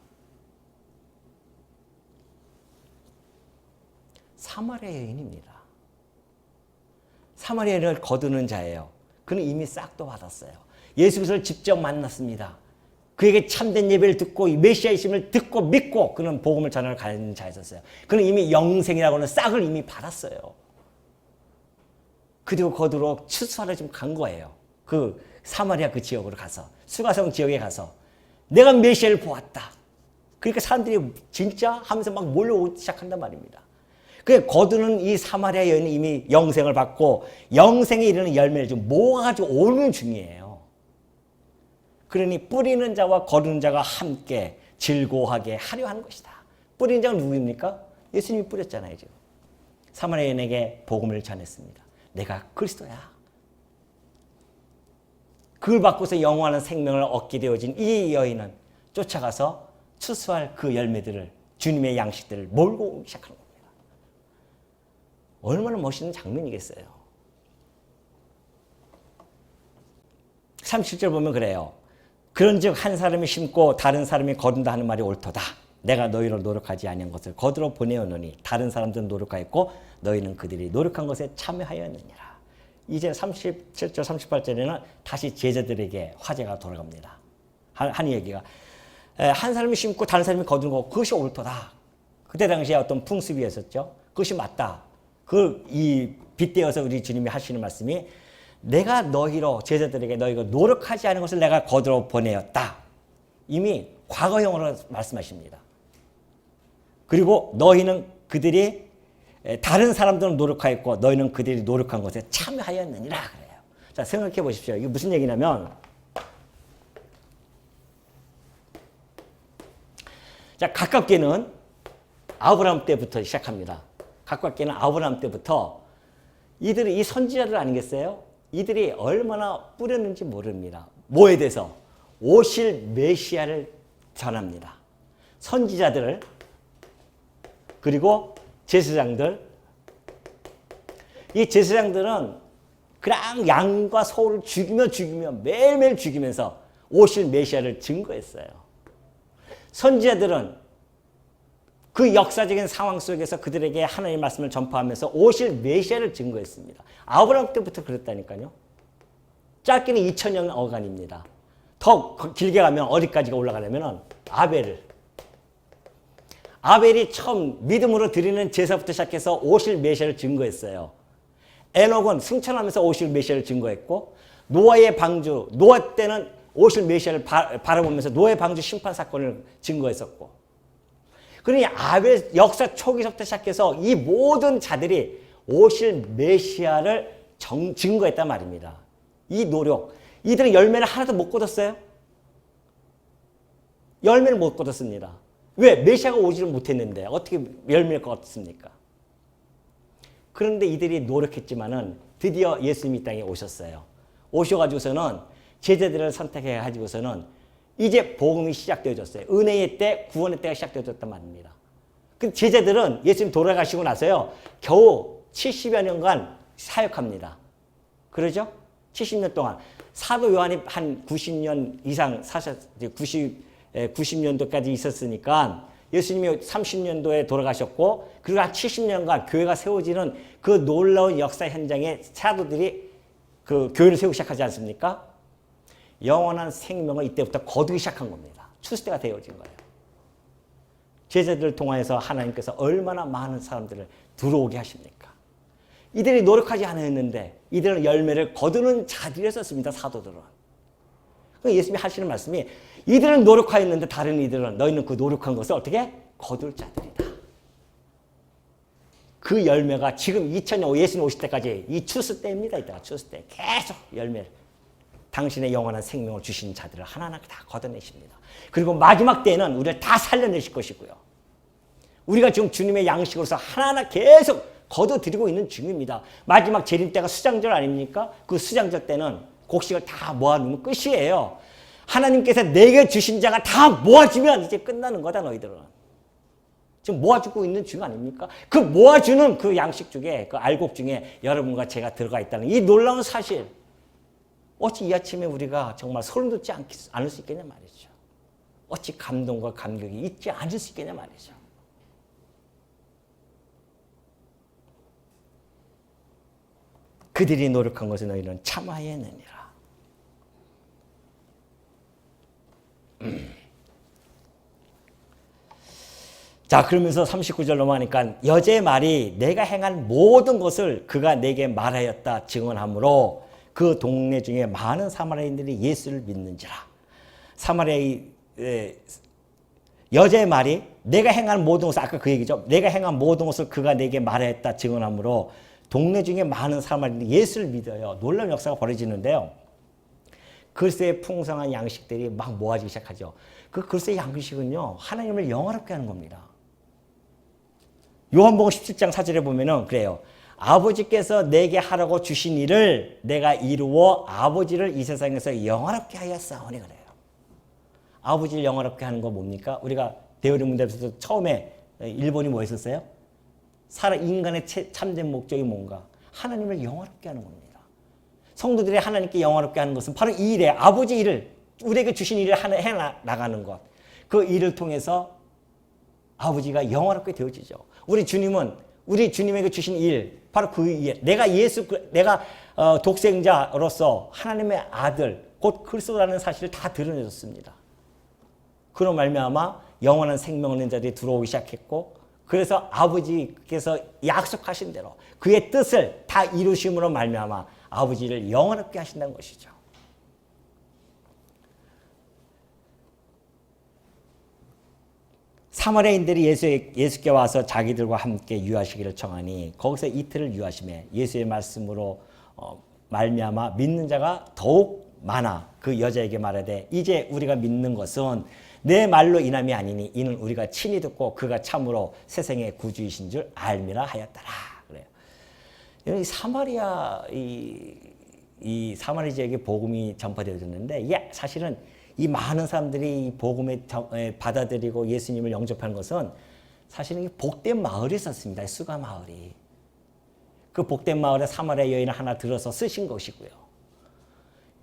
사마리아 여인입니다. 사마리아 여인을 거두는 자예요. 그는 이미 싹도 받았어요. 예수 그리스도를 직접 만났습니다. 그에게 참된 예배를 듣고 메시아이심을 듣고 믿고 그는 복음을 전하러 가는 자였었어요. 그는 이미 영생이라고 하는 싹을 이미 받았어요. 그리고 거두러 추수하러 지금 간 거예요. 그 사마리아 그 지역으로 가서 수가성 지역에 가서 내가 메시아를 보았다. 그러니까 사람들이 진짜 하면서 막 몰려오기 시작한단 말입니다. 그 거두는 이 사마리아 여인은 이미 영생을 받고 영생에 이르는 열매를 지금 모아가지고 오는 중이에요. 그러니 뿌리는 자와 거두는 자가 함께 즐거워하게 하려 하는 것이다. 뿌리는 자가 누구입니까? 예수님이 뿌렸잖아요. 지금. 사마리아 여인에게 복음을 전했습니다. 내가 그리스도야. 그걸 받고서 영원한 생명을 얻게 되어진 이 여인은 쫓아가서 추수할 그 열매들을 주님의 양식들을 몰고 오기 시작하는 겁니다. 얼마나 멋있는 장면이겠어요. 37절 보면 그래요. 그런즉 한 사람이 심고 다른 사람이 거둔다 하는 말이 옳도다. 내가 너희를 노력하지 아니한 것을 거두러 보내었노니 다른 사람들은 노력하였고 너희는 그들이 노력한 것에 참여하였느니라. 이제 37절 38절에는 다시 제자들에게 화제가 돌아갑니다. 한 얘기가 한 사람이 심고 다른 사람이 거두는 거 그것이 옳도다. 그때 당시에 어떤 풍습이었었죠. 그것이 맞다. 그걸 빗대어서 우리 주님이 하시는 말씀이 내가 너희로 제자들에게 너희가 노력하지 않은 것을 내가 거두러 보내었다. 이미 과거형으로 말씀하십니다. 그리고 너희는 그들이 다른 사람들은 노력하였고 너희는 그들이 노력한 것에 참여하였느니라 그래요. 자, 생각해 보십시오. 이게 무슨 얘기냐면 자, 가깝게는 아브라함 때부터 시작합니다. 가깝게는 아브라함 때부터 이들이 이 선지자들 아니겠어요? 이들이 얼마나 뿌렸는지 모릅니다. 뭐에 대해서? 오실 메시아를 전합니다. 선지자들 그리고 제사장들. 이 제사장들은 그냥 양과 소를 죽이며 매일매일 죽이면서 오실 메시아를 증거했어요. 선지자들은 그 역사적인 상황 속에서 그들에게 하나님의 말씀을 전파하면서 오실 메시아를 증거했습니다. 아브라함 때부터 그랬다니까요. 짧게는 2000년 어간입니다. 더 길게 가면 어디까지가 올라가냐면 아벨이 처음 믿음으로 드리는 제사부터 시작해서 오실 메시아를 증거했어요. 에녹은 승천하면서 오실 메시아를 증거했고 노아의 방주, 노아 때는 오실 메시아를 바라보면서 노아의 방주 심판 사건을 증거했었고 그러니 아벨 역사 초기부터 시작해서 이 모든 자들이 오실 메시아를 증거했단 말입니다. 이 노력, 이들은 열매를 하나도 못 거뒀어요? 열매를 못 거뒀습니다. 왜? 메시아가 오지를 못했는데 어떻게 열매를 거뒀습니까? 그런데 이들이 노력했지만은 드디어 예수님이 이 땅에 오셨어요. 오셔가지고서는 제자들을 선택해가지고서는 이제 복음이 시작되어졌어요. 은혜의 때, 구원의 때가 시작되어졌단 말입니다. 그 제자들은 예수님 돌아가시고 나서요, 겨우 70여 년간 사역합니다. 그러죠? 70년 동안. 사도 요한이 한 90년 이상 90년도까지 있었으니까 예수님이 30년도에 돌아가셨고, 그리고 한 70년간 교회가 세워지는 그 놀라운 역사 현장에 사도들이 그 교회를 세우기 시작하지 않습니까? 영원한 생명을 이때부터 거두기 시작한 겁니다. 출세가 되어진 거예요. 제자들을 통하여서 하나님께서 얼마나 많은 사람들을 들어오게 하십니까? 이들이 노력하지 않았는데 이들은 열매를 거두는 자들이었습니다. 사도들은. 예수님이 하시는 말씀이 이들은 노력하였는데 다른 이들은 너희는 그 노력한 것을 어떻게? 거둘 자들이다. 그 열매가 지금 2000년 예수님 오실 때까지 이 추수 때입니다. 이따가 추수 때 계속 열매를 당신의 영원한 생명을 주신 자들을 하나하나 다 걷어내십니다. 그리고 마지막 때에는 우리를 다 살려내실 것이고요. 우리가 지금 주님의 양식으로서 하나하나 계속 걷어들이고 있는 중입니다. 마지막 재림 때가 수장절 아닙니까? 그 수장절 때는 곡식을 다 모아놓으면 끝이에요. 하나님께서 내게 주신 자가 다 모아주면 이제 끝나는 거다 너희들은. 지금 모아주고 있는 중 아닙니까? 그 모아주는 그 양식 중에 그 알곡 중에 여러분과 제가 들어가 있다는 이 놀라운 사실. 어찌 이 아침에 우리가 정말 소름 돋지 않을 수 있겠냐 말이죠. 어찌 감동과 감격이 있지 않을 수 있겠냐 말이죠. 그들이 노력한 것을 너희는 참아야느니라. 자, 그러면서 39절 넘어가니까 여자의 말이 내가 행한 모든 것을 그가 내게 말하였다 증언하므로 그 동네 중에 많은 사마리아인들이 예수를 믿는지라. 여자의 말이 내가 행한 모든 것을 아까 그 얘기죠. 내가 행한 모든 것을 그가 내게 말하였다 증언하므로 동네 중에 많은 사마리아인들이 예수를 믿어요. 놀라운 역사가 벌어지는데요. 글쎄의 풍성한 양식들이 막 모아지기 시작하죠. 그 글쎄의 양식은요, 하나님을 영화롭게 하는 겁니다. 요한복음 17장 4절에 보면은 그래요. 아버지께서 내게 하라고 주신 일을 내가 이루어 아버지를 이 세상에서 영화롭게 하였사오니 그래요. 아버지를 영화롭게 하는 건 뭡니까? 우리가 대우리 문답에서 처음에 일본이 뭐 했었어요? 인간의 참된 목적이 뭔가? 하나님을 영화롭게 하는 겁니다. 성도들이 하나님께 영화롭게 하는 것은 바로 이 일에 아버지 일을 우리에게 주신 일을 해 나가는 것. 그 일을 통해서 아버지가 영화롭게 되어지죠. 우리 주님에게 주신 일, 바로 그 일. 내가 독생자로서 하나님의 아들, 곧 그리스도라는 사실을 다 드러내줬습니다. 그로 말미암아 영원한 생명을 얻는 자들이 들어오기 시작했고, 그래서 아버지께서 약속하신 대로 그의 뜻을 다 이루심으로 말미암아 아버지를 영원롭게 하신다는 것이죠. 사마리아인들이 예수께 와서 자기들과 함께 유하시기를 청하니 거기서 이틀을 유하심에 예수의 말씀으로 말미암아 믿는 자가 더욱 많아 그 여자에게 말하되 이제 우리가 믿는 것은 내 말로 인함이 아니니 이는 우리가 친히 듣고 그가 참으로 세상의 구주이신 줄 알미라 하였더라. 그래요. 이 사마리아 이 사마리아 지역에 복음이 전파되었는데 이게 사실은 이 많은 사람들이 이 복음에 받아들이고 예수님을 영접하는 것은 사실은 복된 마을이 있었습니다. 수가 마을이. 그 복된 마을에 사마리아 여인을 하나 들어서 쓰신 것이고요.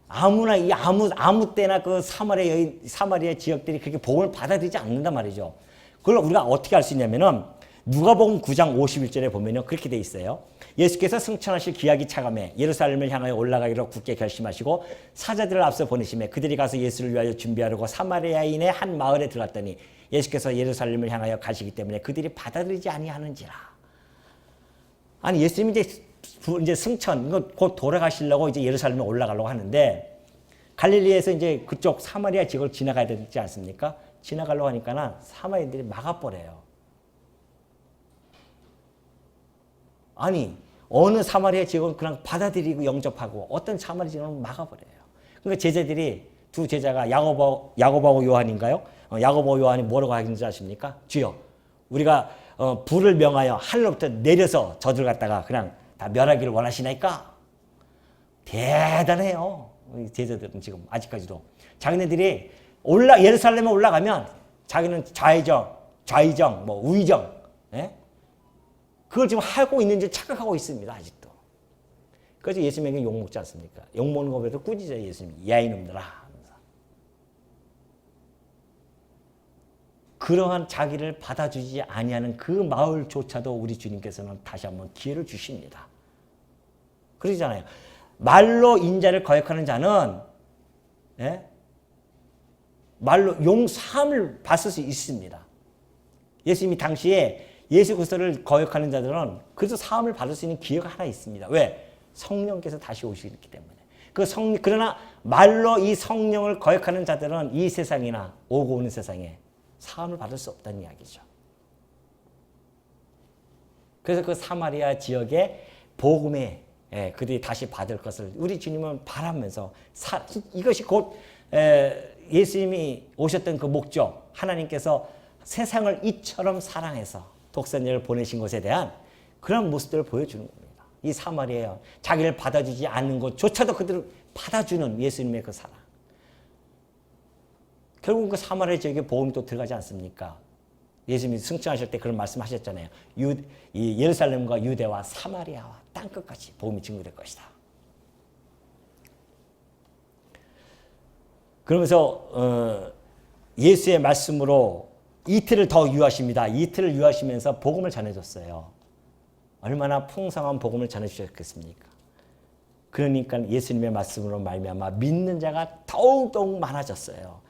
아무 때나 그 사마리아 지역들이 그렇게 복음을 받아들이지 않는단 말이죠. 그걸 우리가 어떻게 알 수 있냐면은 누가복음 9장 51절에 보면요. 그렇게 돼 있어요. 예수께서 승천하실 기약이 차감해 예루살렘을 향하여 올라가기로 굳게 결심하시고 사자들을 앞서 보내시매 그들이 가서 예수를 위하여 준비하려고 사마리아인의 한 마을에 들어갔더니 예수께서 예루살렘을 향하여 가시기 때문에 그들이 받아들이지 아니하는지라. 아니 예수님이 이제 승천 곧 돌아가시려고 이제 예루살렘에 올라가려고 하는데 갈릴리에서 이제 그쪽 사마리아 지역을 지나가야 되지 않습니까? 지나가려고 하니까는 사마리아인들이 막아버려요. 아니 어느 사마리아 지역은 그냥 받아들이고 영접하고 어떤 사마리아 지역은 막아버려요. 그러니까 제자들이 두 제자가 야고보하고 요한인가요? 야고보하고 요한이 뭐라고 하는지 아십니까? 주여 우리가 불을 명하여 하늘로부터 내려서 저들 갖다가 그냥 다 멸하기를 원하시나이까? 대단해요. 제자들은 지금 아직까지도 자기네들이 예루살렘에 올라가면 자기는 좌의정, 뭐 우의정, 예? 그걸 지금 하고 있는지 착각하고 있습니다. 아직도. 그래서 예수님에게 욕먹지 않습니까? 욕먹는 것보다 꾸짖어요. 예수님. 야 이놈들아. 그러한 자기를 받아주지 아니하는 그 마을조차도 우리 주님께서는 다시 한번 기회를 주십니다. 그러잖아요. 말로 인자를 거역하는 자는 예? 말로 용서함을 받을 수 있습니다. 예수님이 당시에 예수 그리스도를 거역하는 자들은 그래서 사함을 받을 수 있는 기회가 하나 있습니다. 왜? 성령께서 다시 오시기 때문에. 그러나 말로 이 성령을 거역하는 자들은 이 세상이나 오고 오는 세상에 사함을 받을 수 없다는 이야기죠. 그래서 그 사마리아 지역의 복음에 그들이 다시 받을 것을 우리 주님은 바라면서 이것이 곧 예수님이 오셨던 그 목적, 하나님께서 세상을 이처럼 사랑해서 독생자를 보내신 것에 대한 그런 모습들을 보여주는 겁니다. 이 사마리아 자기를 받아주지 않는 것조차도 그들을 받아주는 예수님의 그 사랑. 결국 그 사마리아 지역에 복음이 또 들어가지 않습니까? 예수님이 승천하실 때 그런 말씀하셨잖아요. 이 예루살렘과 유대와 사마리아와 땅끝까지 복음이 증거될 것이다. 그러면서 예수의 말씀으로 이틀을 더 유하십니다. 이틀을 유하시면서 복음을 전해줬어요. 얼마나 풍성한 복음을 전해주셨겠습니까? 그러니까 예수님의 말씀으로 말미암아 믿는 자가 더욱더욱 많아졌어요.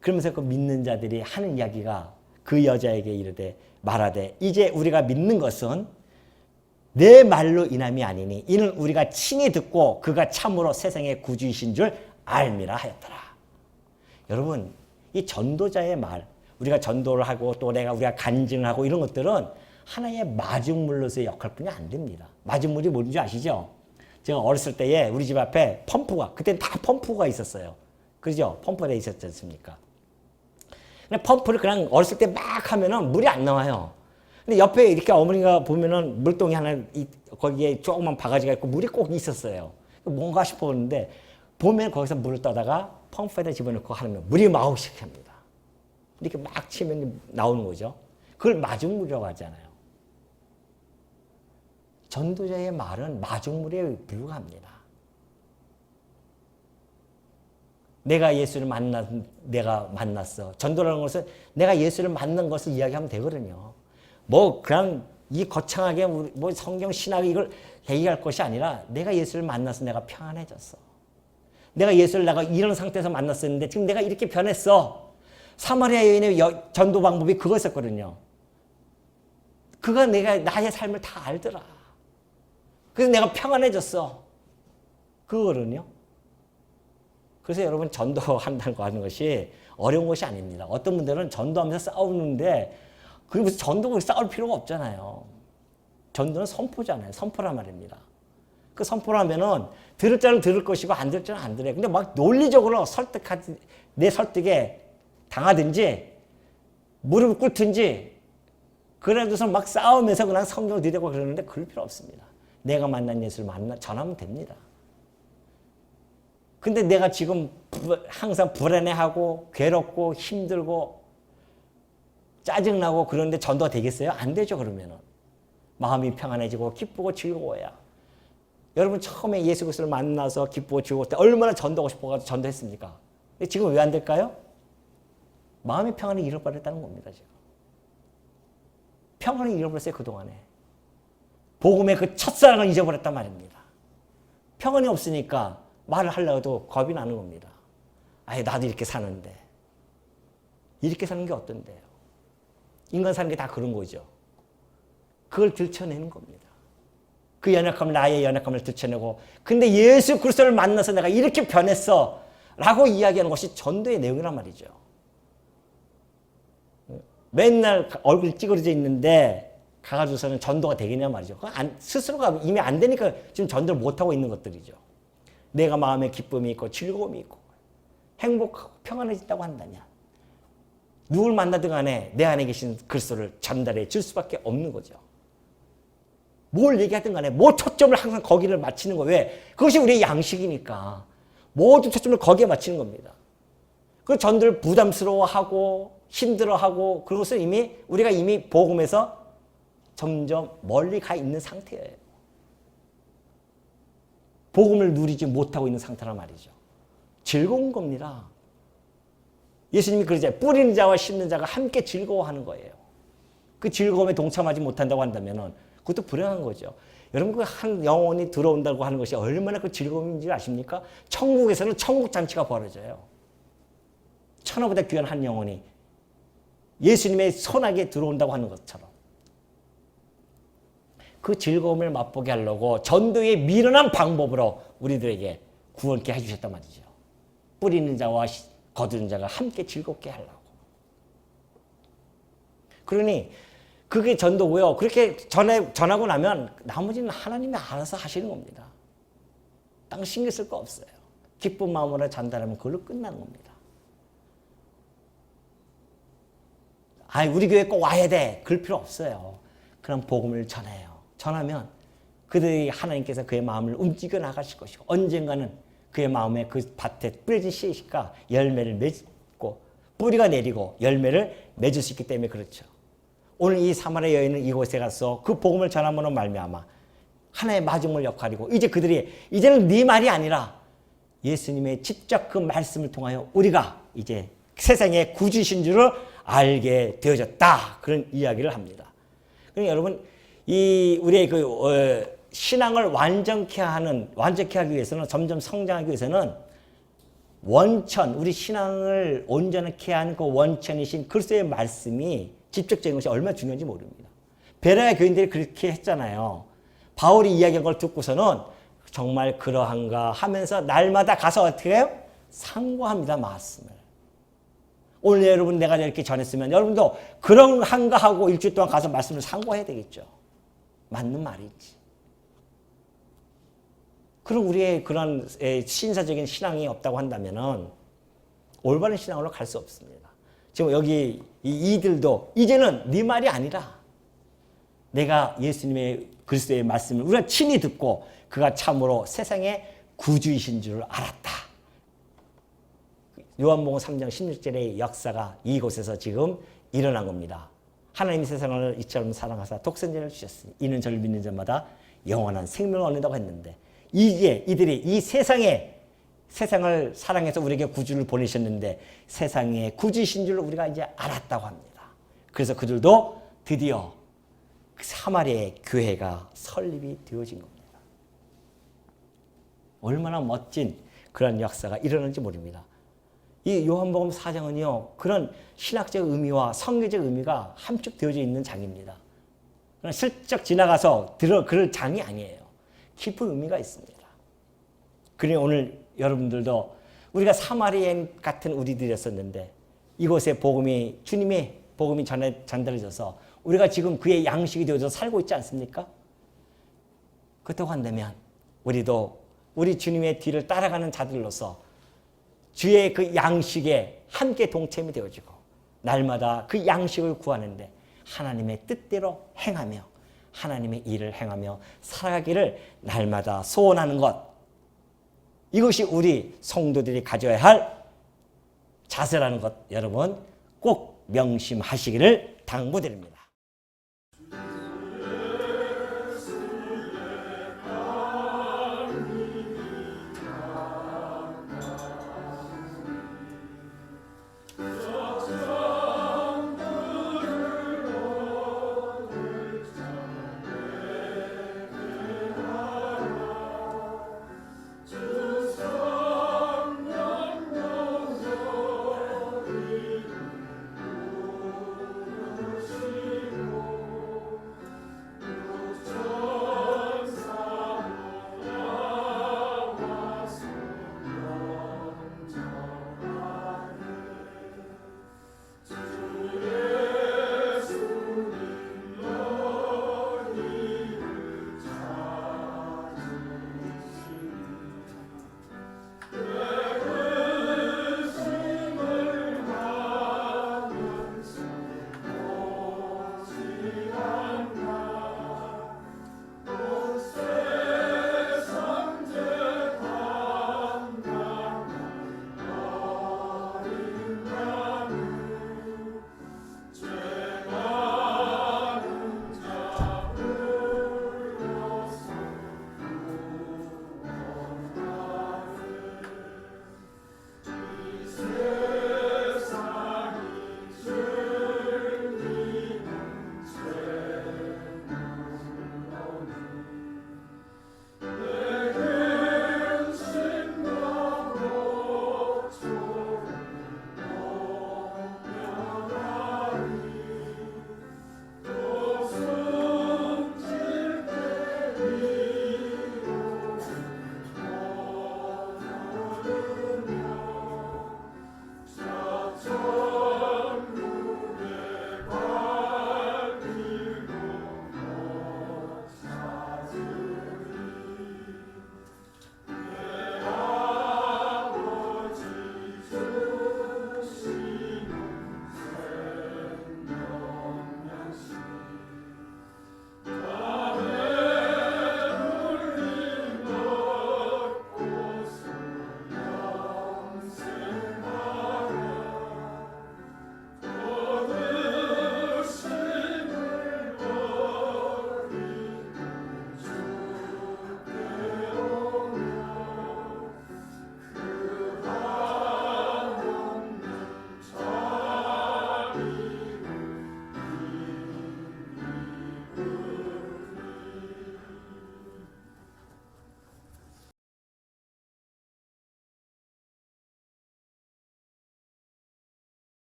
그러면서 그 믿는 자들이 하는 이야기가 그 여자에게 이르되 말하되 이제 우리가 믿는 것은 내 말로 인함이 아니니 이는 우리가 친히 듣고 그가 참으로 세상의 구주이신 줄 알미라 하였더라. 여러분, 이 전도자의 말, 우리가 전도를 하고 또 우리가 간증을 하고 이런 것들은 하나의 마중물로서의 역할뿐이 안 됩니다. 마중물이 뭔지 아시죠? 제가 어렸을 때에 우리 집 앞에 그때는 다 펌프가 있었어요. 그죠? 펌프가 있었지 않습니까? 근데 펌프를 그냥 어렸을 때 막 하면은 물이 안 나와요. 근데 옆에 이렇게 어머니가 보면은 물동이 하나, 거기에 조그만 바가지가 있고 물이 꼭 있었어요. 뭔가 싶었는데 보면 거기서 물을 떠다가 펌프에다 집어넣고 하면 물이 나오기 시작합니다. 이렇게 막 치면 나오는 거죠. 그걸 마중물이라고 하잖아요. 전도자의 말은 마중물에 불과합니다. 내가 예수를 내가 만났어. 전도라는 것은 내가 예수를 만난 것을 이야기하면 되거든요. 뭐 그냥 이 거창하게 뭐 성경 신학 이걸 얘기할 것이 아니라 내가 예수를 만나서 내가 평안해졌어. 내가 예수를 이런 상태에서 만났었는데 지금 내가 이렇게 변했어. 사마리아 여인의 전도 방법이 그거였었거든요. 그가 나의 삶을 다 알더라. 그래서 내가 평안해졌어. 그거거든요. 그래서 여러분 전도한다는 거 하는 것이 어려운 것이 아닙니다. 어떤 분들은 전도하면서 싸우는데 그게 무슨 전도가 싸울 필요가 없잖아요. 전도는 선포잖아요. 선포란 말입니다. 그 선포를 하면은 들을 자는 들을 것이고 안 들을 자는 안 들어요. 근데 막 논리적으로 내 설득에 당하든지 무릎을 꿇든지 그래도서 막 싸우면서 그냥 성경을 들이대고 그러는데 그럴 필요 없습니다. 내가 만난 예수를 전하면 됩니다. 근데 내가 지금 항상 불안해하고 괴롭고 힘들고 짜증나고 그런데 전도가 되겠어요? 안 되죠, 그러면은. 마음이 평안해지고 기쁘고 즐거워야. 여러분 처음에 예수 그리스도를 만나서 기쁘고 즐거울 때 얼마나 전도하고 싶어가지고 전도했습니까? 근데 지금 왜 안 될까요? 마음의 평안을 잃어버렸다는 겁니다, 지금. 평안을 잃어버렸어요, 그동안에. 복음의 그 첫사랑을 잊어버렸단 말입니다. 평안이 없으니까 말을 하려고 해도 겁이 나는 겁니다. 아예 나도 이렇게 사는데. 이렇게 사는 게 어떤데요? 인간 사는 게 다 그런 거죠. 그걸 들춰내는 겁니다. 그 연약함을 나의 연약함을 들춰내고 근데 예수 그리스도를 만나서 내가 이렇게 변했어 라고 이야기하는 것이 전도의 내용이란 말이죠. 맨날 얼굴 찌그러져 있는데 가가지고서는 전도가 되겠냐 말이죠. 스스로가 이미 안 되니까 지금 전도를 못하고 있는 것들이죠. 내가 마음에 기쁨이 있고 즐거움이 있고 행복하고 평안해진다고 한다냐. 누굴 만나든 간에 내 안에 계신 그리스도를 전달해 줄 수밖에 없는 거죠. 뭘 얘기하든 간에 뭐 초점을 항상 거기를 맞추는 거예요. 왜? 그것이 우리의 양식이니까 모든 초점을 거기에 맞추는 겁니다. 그 전도를 부담스러워하고 힘들어하고 그런 것은 우리가 이미 복음에서 점점 멀리 가 있는 상태예요. 복음을 누리지 못하고 있는 상태란 말이죠. 즐거운 겁니다. 예수님이 그러잖아요. 뿌리는 자와 심는 자가 함께 즐거워하는 거예요. 그 즐거움에 동참하지 못한다고 한다면 그것도 불행한 거죠. 여러분 그 한 영혼이 들어온다고 하는 것이 얼마나 그 즐거움인지 아십니까? 천국에서는 천국 잔치가 벌어져요. 천하보다 귀한 한 영혼이 예수님의 손아귀에 들어온다고 하는 것처럼 그 즐거움을 맛보게 하려고 전도의 미련한 방법으로 우리들에게 구원케 해주셨단 말이죠. 뿌리는 자와 거두는 자가 함께 즐겁게 하려고. 그러니 그게 전도고요. 그렇게 전하고 나면 나머지는 하나님이 알아서 하시는 겁니다. 땅 신경 쓸 거 없어요. 기쁜 마음으로 전달하면 그걸로 끝나는 겁니다. 우리 교회 꼭 와야 돼. 그럴 필요 없어요. 그럼 복음을 전해요. 전하면 그들이 하나님께서 그의 마음을 움직여 나가실 것이고 언젠가는 그의 마음에 그 밭에 뿌려진 씨가 열매를 맺고 뿌리가 내리고 열매를 맺을 수 있기 때문에 그렇죠. 오늘 이 사마리아 여인은 이곳에 가서 그 복음을 전함으로 말미암아 하나의 마중물 역할이고 이제는 네 말이 아니라 예수님의 직접 그 말씀을 통하여 우리가 이제 세상의 구주이신 줄을 알게 되어졌다. 그런 이야기를 합니다. 그러니까 여러분 우리의 신앙을 완전케 하기 위해서는 점점 성장하기 위해서는 우리 신앙을 온전하게 하는 그 원천이신 그리스도의 말씀이 직접적인 것이 얼마나 중요한지 모릅니다. 베레아 교인들이 그렇게 했잖아요. 바울이 이야기한 걸 듣고서는 정말 그러한가 하면서 날마다 가서 어떻게 해요? 상고합니다. 말씀을. 오늘 여러분 내가 이렇게 전했으면 여러분도 그런가 하고 일주일 동안 가서 말씀을 상고해야 되겠죠. 맞는 말이지. 그럼 우리의 그런 신사적인 신앙이 없다고 한다면은 올바른 신앙으로 갈 수 없습니다. 지금 여기 이들도 이제는 네 말이 아니라 내가 예수님의 그리스도의 말씀을 우리가 친히 듣고 그가 참으로 세상의 구주이신 줄 알았다. 요한복음 3장 16절의 역사가 이곳에서 지금 일어난 겁니다. 하나님이 세상을 이처럼 사랑하사 독생자를 주셨으니 이는 저를 믿는 자마다 영원한 생명을 얻는다고 했는데 이제 이들이 이 세상을 사랑해서 우리에게 구주를 보내셨는데 세상의 구주이신 줄 우리가 이제 알았다고 합니다. 그래서 그들도 드디어 사마리아의 교회가 설립이 되어진 겁니다. 얼마나 멋진 그런 역사가 일어나는지 모릅니다. 이 요한복음 4장은요, 그런 신학적 의미와 성경적 의미가 함축되어져 있는 장입니다. 그냥 슬쩍 지나가서 그럴 장이 아니에요. 깊은 의미가 있습니다. 그러니 오늘 여러분들도 우리가 사마리아인 같은 우리들이었었는데 이곳에 주님의 복음이 전달해져서 우리가 지금 그의 양식이 되어서 살고 있지 않습니까? 그렇다고 한다면 우리도 우리 주님의 뒤를 따라가는 자들로서 주의 그 양식에 함께 동참이 되어지고 날마다 그 양식을 구하는데 하나님의 뜻대로 행하며 하나님의 일을 행하며 살아가기를 날마다 소원하는 것, 이것이 우리 성도들이 가져야 할 자세라는 것 여러분 꼭 명심하시기를 당부드립니다.